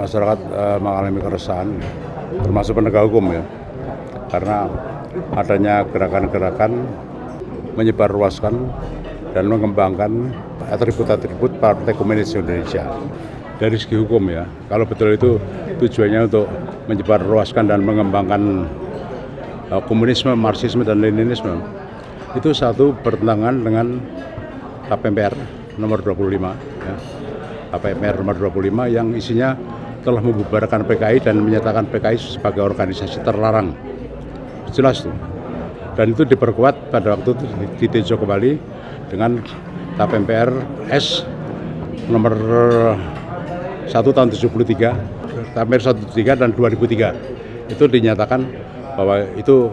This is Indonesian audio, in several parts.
masyarakat mengalami keresahan, termasuk penegak hukum ya, karena adanya gerakan-gerakan menyebarluaskan dan mengembangkan atribut-atribut Partai Komunis Indonesia. Dari segi hukum ya, kalau betul itu tujuannya untuk menyebarluaskan dan mengembangkan komunisme, marxisme dan leninisme, itu satu bertentangan dengan KPMPR nomor 25 ya. KPMPR nomor 25 yang isinya telah membubarkan PKI dan menyatakan PKI sebagai organisasi terlarang. Jelas tuh. Dan itu diperkuat pada waktu itu ditinjau kembali dengan KPMPR S nomor 1 tahun 73, KPMPR 13 dan 2003. Itu dinyatakan bahwa itu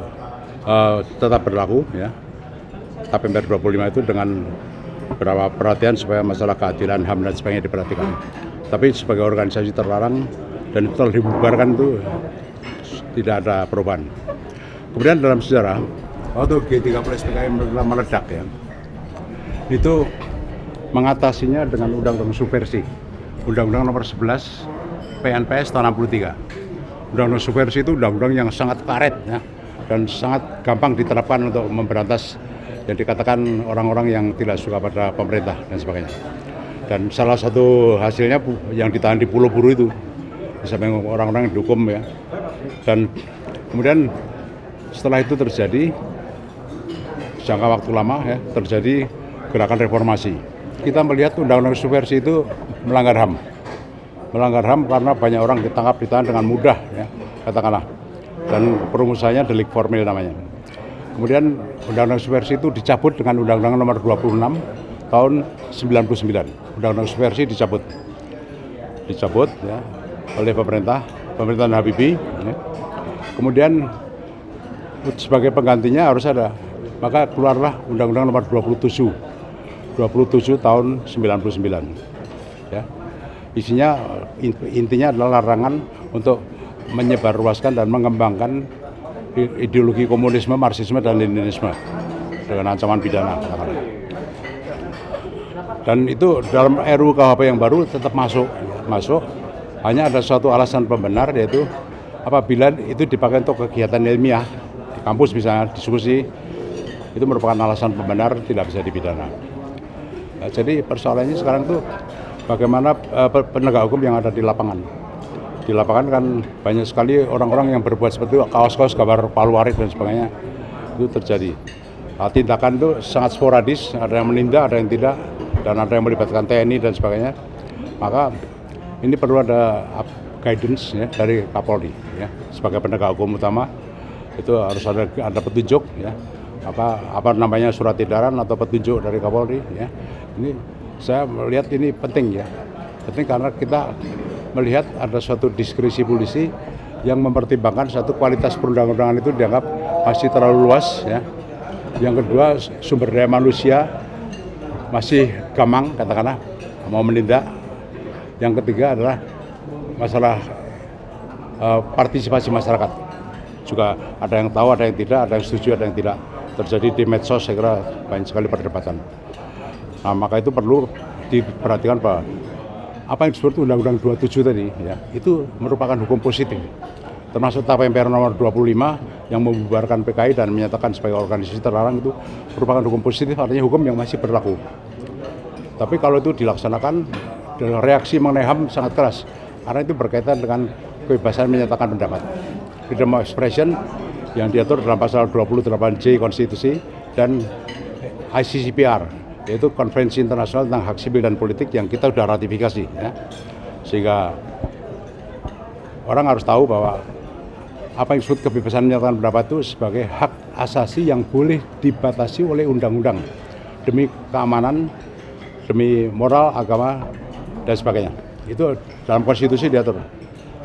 tetap berlaku ya. KPMPR 25 itu dengan beberapa perhatian supaya masalah keadilan HAM dan sebagainya diperhatikan. Tapi sebagai organisasi terlarang dan telah dibubarkan itu tidak ada perubahan. Kemudian dalam sejarah waktu G30 PKI meledak ya, itu mengatasinya dengan undang-undang subversi, undang-undang nomor 11 PNPS tahun 63. Undang-undang subversi itu undang-undang yang sangat karet ya, dan sangat gampang diterapkan untuk memberantas yang dikatakan orang-orang yang tidak suka pada pemerintah dan sebagainya. Dan salah satu hasilnya yang ditahan di Pulau Buru itu, sampai orang-orang yang dihukum ya. Dan kemudian setelah itu terjadi jangka waktu lama ya, terjadi gerakan reformasi. Kita melihat undang-undang subversi itu melanggar HAM. Melanggar HAM karena banyak orang ditangkap, ditahan dengan mudah ya, katakanlah. Dan perumusannya delik formil namanya. Kemudian undang-undang subversi itu dicabut dengan undang-undang nomor 26 tahun 99. Undang-undang subversi dicabut ya, oleh pemerintahan Habibie ya. Kemudian sebagai penggantinya harus ada, maka keluarlah undang-undang nomor 27 tahun 99 ya. Isinya intinya adalah larangan untuk menyebarluaskan dan mengembangkan ideologi komunisme, marxisme dan leninisme dengan ancaman pidana. Dan itu dalam RUU KUHP yang baru tetap masuk. Hanya ada suatu alasan pembenar, yaitu apabila itu dipakai untuk kegiatan ilmiah di kampus misalnya diskusi, itu merupakan alasan pembenar, tidak bisa dipidana. Nah, jadi persoalannya sekarang tuh bagaimana penegak hukum yang ada di lapangan. Di lapangan kan banyak sekali orang-orang yang berbuat seperti itu, kaos-kaos gambar Palu Arit dan sebagainya, itu terjadi. Tindakan itu sangat sporadis, ada yang menindak, ada yang tidak, dan ada yang melibatkan TNI dan sebagainya. Maka ini perlu ada guidance ya, dari Kapolri ya, sebagai penegak hukum utama. Itu harus ada petunjuk ya, apa namanya, surat edaran atau petunjuk dari Kapolri ya. Ini saya melihat ini penting ya, penting karena kita melihat ada suatu diskresi polisi yang mempertimbangkan satu kualitas perundang-undangan itu dianggap masih terlalu luas ya. Yang kedua, sumber daya manusia masih gamang katakanlah mau menindak. Yang ketiga adalah masalah partisipasi masyarakat. Juga ada yang tahu, ada yang tidak, ada yang setuju, ada yang tidak. Terjadi di medsos, saya kira banyak sekali perdebatan. Nah, maka itu perlu diperhatikan bahwa apa yang disebut Undang-Undang 27 tadi ya, itu merupakan hukum positif. Termasuk KPMPR nomor 25 yang membubarkan PKI dan menyatakan sebagai organisasi terlarang, itu merupakan hukum positif, artinya hukum yang masih berlaku. Tapi kalau itu dilaksanakan, reaksi mengenai HAM sangat keras, karena itu berkaitan dengan kebebasan menyatakan pendapat. Freedom of expression yang diatur dalam pasal 28J Konstitusi dan ICCPR, yaitu Konvensi Internasional tentang Hak Sipil dan Politik yang kita sudah ratifikasi ya. Sehingga orang harus tahu bahwa apa yang disebut kebebasan menyatakan pendapat itu sebagai hak asasi yang boleh dibatasi oleh undang-undang demi keamanan, demi moral, agama dan sebagainya. Itu dalam konstitusi diatur.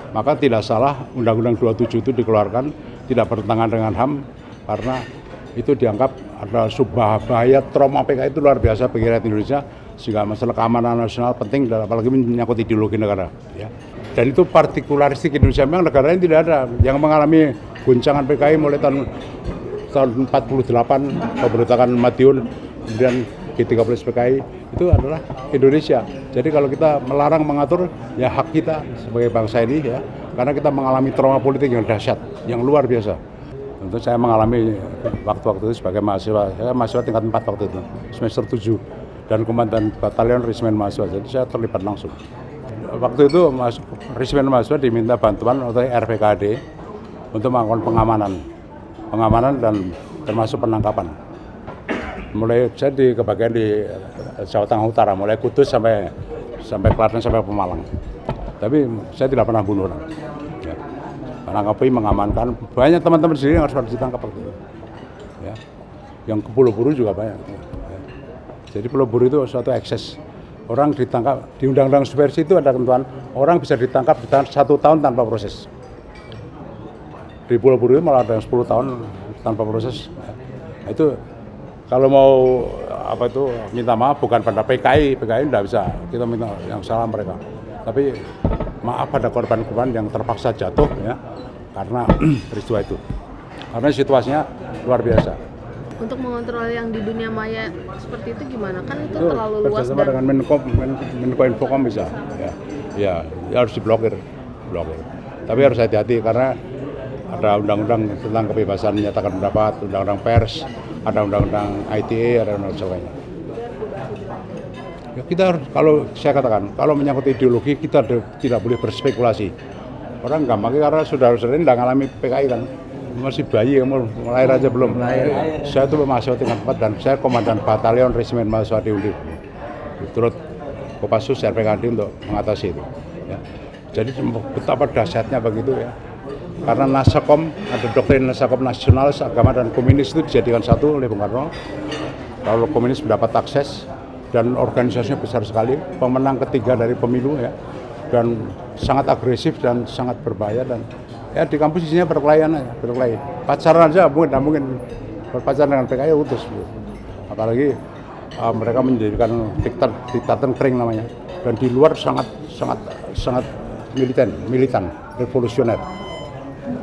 Maka tidak salah Undang-Undang 27 itu dikeluarkan, tidak bertentangan dengan HAM, karena itu dianggap adalah sebuah bahaya trauma PKI itu luar biasa bagi rakyat Indonesia, sehingga masalah keamanan nasional penting, dan apalagi menyangkut ideologi negara ya. Dan itu partikularistik Indonesia, memang negara ini tidak ada yang mengalami goncangan PKI mulai tahun 48, pemberontakan Madiun, kemudian G30 PKI itu adalah Indonesia. Jadi kalau kita melarang mengatur, ya hak kita sebagai bangsa ini ya, karena kita mengalami trauma politik yang dahsyat, yang luar biasa. Tentu saya mengalami waktu-waktu itu sebagai mahasiswa, saya mahasiswa tingkat 4 waktu itu, semester 7, dan komandan batalion resimen mahasiswa, jadi saya terlibat langsung. Waktu itu resimen mahasiswa diminta bantuan oleh RPKAD untuk melakukan pengamanan dan termasuk penangkapan. Mulai saya di kebagian di Jawa Tengah Utara, mulai Kudus sampai Klaten sampai Pemalang. Tapi saya tidak pernah bunuh orang. Ya. Menangkapi, mengamankan, banyak teman-teman sendiri yang harus ditangkap waktu itu. Ya. Yang ke Pulau Buru juga banyak. Ya. Jadi Pulau Buru itu suatu ekses. Orang ditangkap, di Undang-Undang Subversi itu ada ketentuan, orang bisa ditangkap ditahan 1 tahun tanpa proses. Di Pulau Buru itu malah ada yang 10 tahun tanpa proses. Ya. Itu kalau mau minta maaf bukan pada PKI tidak bisa, kita minta yang salah mereka. Tapi maaf pada korban-korban yang terpaksa jatuh ya karena peristiwa itu. Karena situasinya luar biasa. Untuk mengontrol yang di dunia maya seperti itu gimana? Kan itu terlalu luas dan dengan Menko Infocom bisa. Ya harus diblokir. Tapi harus hati-hati karena ada undang-undang tentang kebebasan menyatakan pendapat, undang-undang pers, ada undang-undang ITE, ada undang-undang sebagainya. Ya, kita harus, kalau saya katakan, kalau menyangkut ideologi kita tidak boleh berspekulasi. Orang gampang karena saudara-saudara ini tidak mengalami PKI kan, masih bayi, lahir aja belum. Saya itu mahasiswa tingkat 4 dan saya komandan batalion resimen mahasiswa di Undip. Turut Kopassus RPKAD untuk mengatasi itu. Ya. Jadi betapa dahsyatnya begitu ya. Karena Nasakom, ada doktrin Nasakom nasionalis, agama dan komunis itu dijadikan satu oleh Bung Karno. Kalau komunis mendapat akses dan organisasinya besar sekali, pemenang ketiga dari pemilu ya, dan sangat agresif dan sangat berbahaya dan ya di kampus isinya berkelahi. Pacaran aja mungkin berpacaran dengan PKI utus. Apalagi mereka menjadikan diktator kering namanya, dan di luar sangat militan, revolusioner.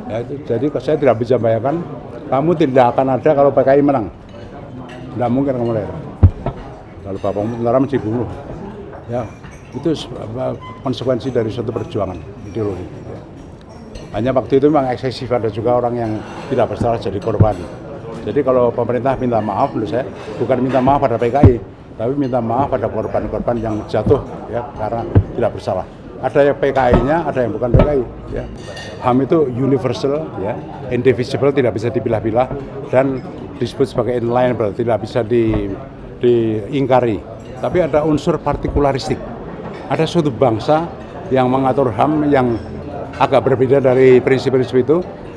Ya, jadi saya tidak bisa bayangkan kamu tidak akan ada kalau PKI menang. Tidak mungkin kamu lahir. Kalau bapakmu tentara mesti bunuh. Ya, itu konsekuensi dari suatu perjuangan ideologi. Ya. Hanya waktu itu memang eksesif, ada juga orang yang tidak bersalah jadi korban. Jadi kalau pemerintah minta maaf menurut saya bukan minta maaf pada PKI, tapi minta maaf pada korban-korban yang jatuh ya karena tidak bersalah. Ada yang PKI-nya, ada yang bukan PKI. Ya. HAM itu universal, ya, indivisible, tidak bisa dipilah-pilah, dan disebut sebagai inalienable, tidak bisa diingkari. Tapi ada unsur partikularistik. Ada suatu bangsa yang mengatur HAM yang agak berbeda dari prinsip-prinsip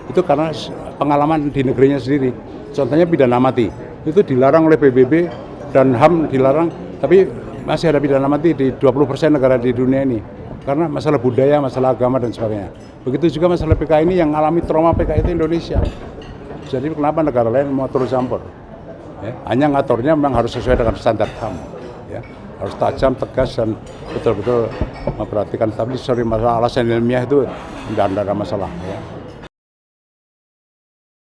itu karena pengalaman di negerinya sendiri. Contohnya pidana mati, itu dilarang oleh PBB dan HAM dilarang, tapi masih ada pidana mati di 20% negara di dunia ini. Karena masalah budaya, masalah agama dan sebagainya. Begitu juga masalah PKI ini yang alami trauma PKI itu Indonesia. Jadi kenapa negara lain mau turut campur? Ya, hanya ngaturnya memang harus sesuai dengan standar HAM. Ya, harus tajam, tegas dan betul-betul memperhatikan. Tapi masalah alasan ilmiah itu tidak ada masalah. Ya.